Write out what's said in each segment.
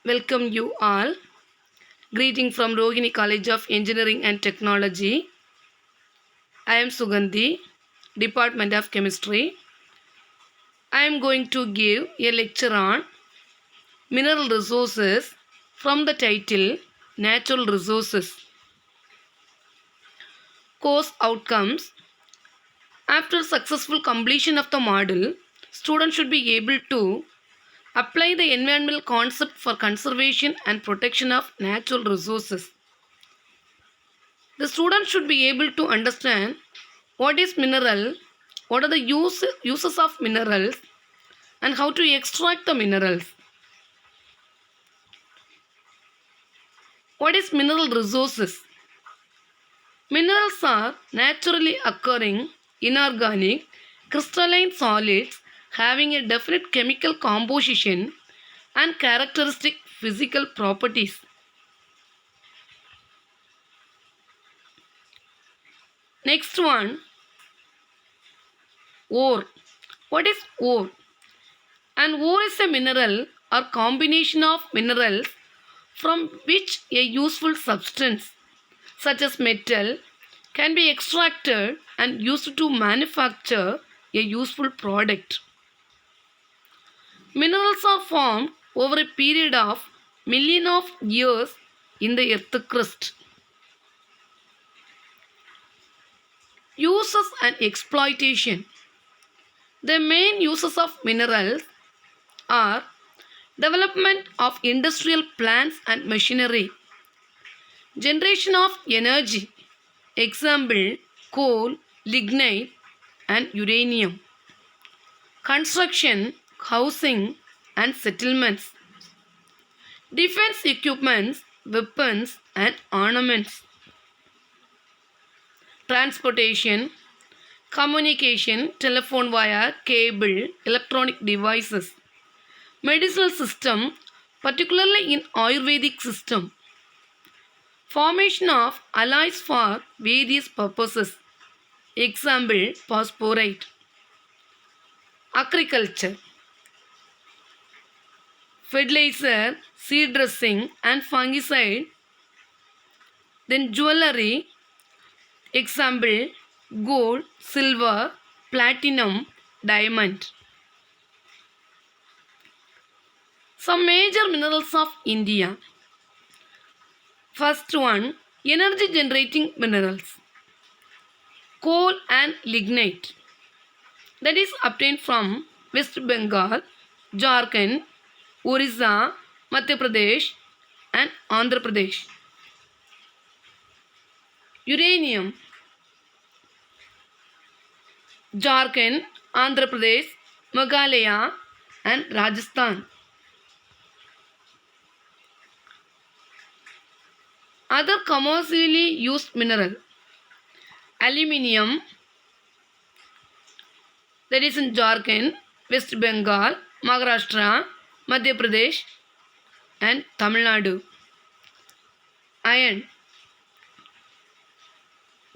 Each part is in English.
Welcome you all. Greeting from Rohini College of Engineering and Technology. I am Sugandhi, Department of Chemistry. I am going to give a lecture on mineral resources from the title Natural Resources. Course outcomes. After successful completion of the module, students should be able to apply the environmental concept for conservation and protection of natural resources. The student should be able to understand what is mineral, what are the uses of minerals, and how to extract the minerals. What is mineral resources? Minerals are naturally occurring inorganic crystalline solids having a definite chemical composition and characteristic physical properties. Next one, ore. What is ore? An ore is a mineral or combination of minerals from which a useful substance, such as metal, can be extracted and used to manufacture a useful product. Minerals are formed over a period of millions of years in the earth crust. Uses and exploitation. The main uses of minerals are development of industrial plants and machinery, generation of energy, example coal, lignite, and uranium, construction, housing, and settlements, defense equipments, weapons, and ornaments, transportation, communication, telephone wire, cable, electronic devices, medicinal system, particularly in Ayurvedic system, formation of alloys for various purposes, example phosphorite, agriculture, fertilizer, seed dressing, and fungicide, then jewelry, example gold, silver, platinum, diamond. Some major minerals of India. First one, energy generating minerals. Coal and lignite, that is obtained from West Bengal, Jharkhand, Orissa, Madhya Pradesh, and Andhra Pradesh. Uranium, Jharkhand, Andhra Pradesh, Meghalaya, and Rajasthan. Other commercially used mineral, aluminium, that is in Jharkhand, West Bengal, Maharashtra, Madhya Pradesh, and Tamil Nadu. Iron,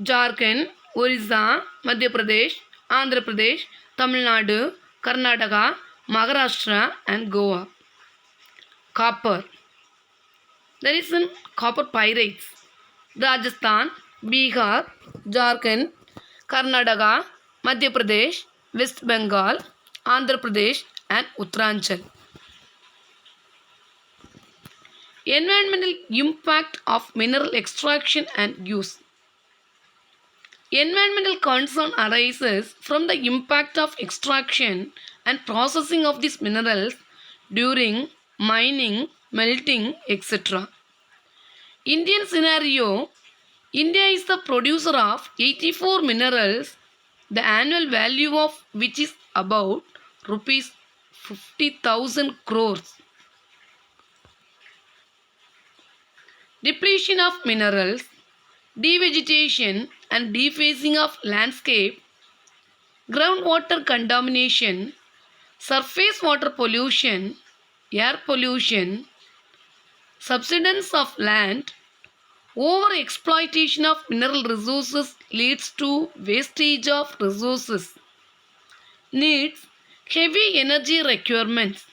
Jharkhand, Orissa, Madhya Pradesh, Andhra Pradesh, Tamil Nadu, Karnataka, Maharashtra, and Goa. Copper, there is in copper pyrites, Rajasthan, Bihar, Jharkhand, Karnataka, Madhya Pradesh, West Bengal, Andhra Pradesh, and Uttaranchal. Environmental impact of mineral extraction and use. Environmental concern arises from the impact of extraction and processing of these minerals during mining, melting, etc. Indian scenario, India is the producer of 84 minerals, the annual value of which is about rupees 50,000 crores. Depletion of minerals, devegetation and defacing of landscape, groundwater contamination, surface water pollution, air pollution, subsidence of land, over exploitation of mineral resources leads to wastage of resources, needs heavy energy requirements.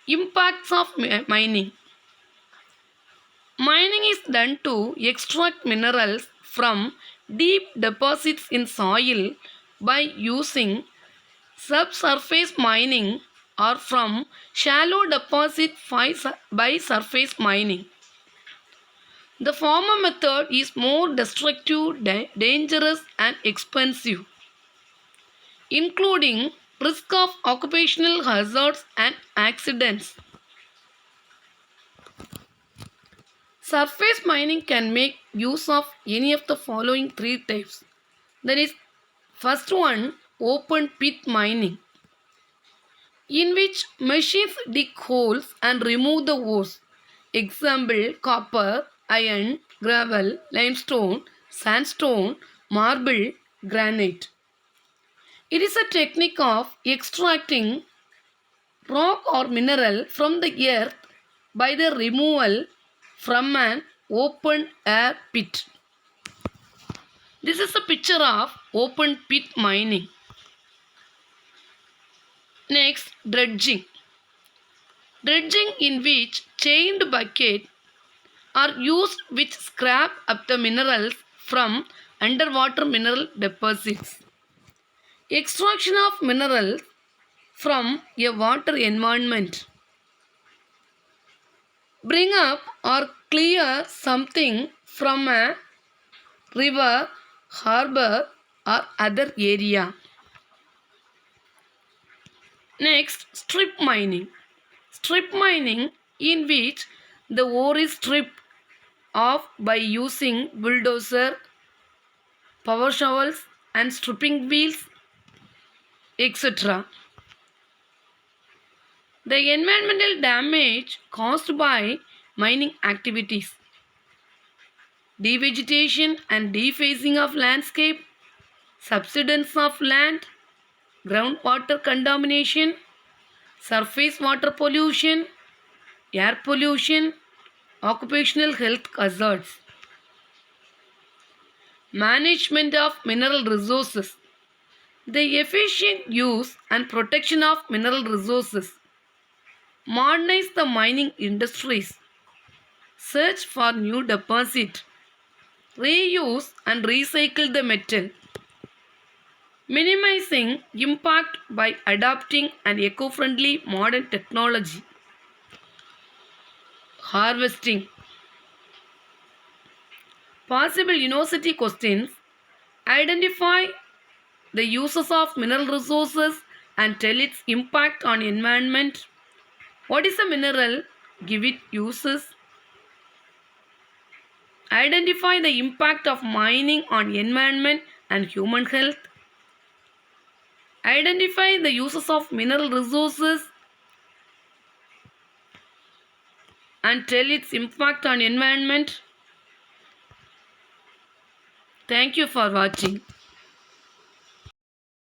Impacts of mining. Mining is done to extract minerals from deep deposits in soil by using subsurface mining or from shallow deposit by surface mining. The former method is more destructive, dangerous, and expensive, including risk of occupational hazards and accidents. Surface mining can make use of any of the following three types. That is, first one, open pit mining, in which machines dig holes and remove the ores. Example, copper, iron, gravel, limestone, sandstone, marble, granite. It is a technique of extracting rock or mineral from the earth by the removal from an open air pit. This is a picture of open pit mining. Next, dredging. Dredging, in which chained buckets are used which scrape up the minerals from underwater mineral deposits. Extraction of minerals from a water environment. Bring up or clear something from a river, harbor, or other area. Next, strip mining. Strip mining, in which the ore is stripped off by using bulldozer, power shovels, and stripping wheels, etc. The environmental damage caused by mining activities. Devegetation and defacing of landscape, subsidence of land, groundwater contamination, surface water pollution, air pollution, occupational health hazards. Management of mineral resources. The efficient use and protection of mineral resources. Modernize the mining industries. Search for new deposit. Reuse and recycle the metal. Minimizing impact by adopting an eco-friendly modern technology. Harvesting. Possible university questions. Identify the uses of mineral resources and tell its impact on environment. What is a mineral? Give it uses. Identify the impact of mining on environment and human health. Identify the uses of mineral resources and tell its impact on environment. Thank you for watching.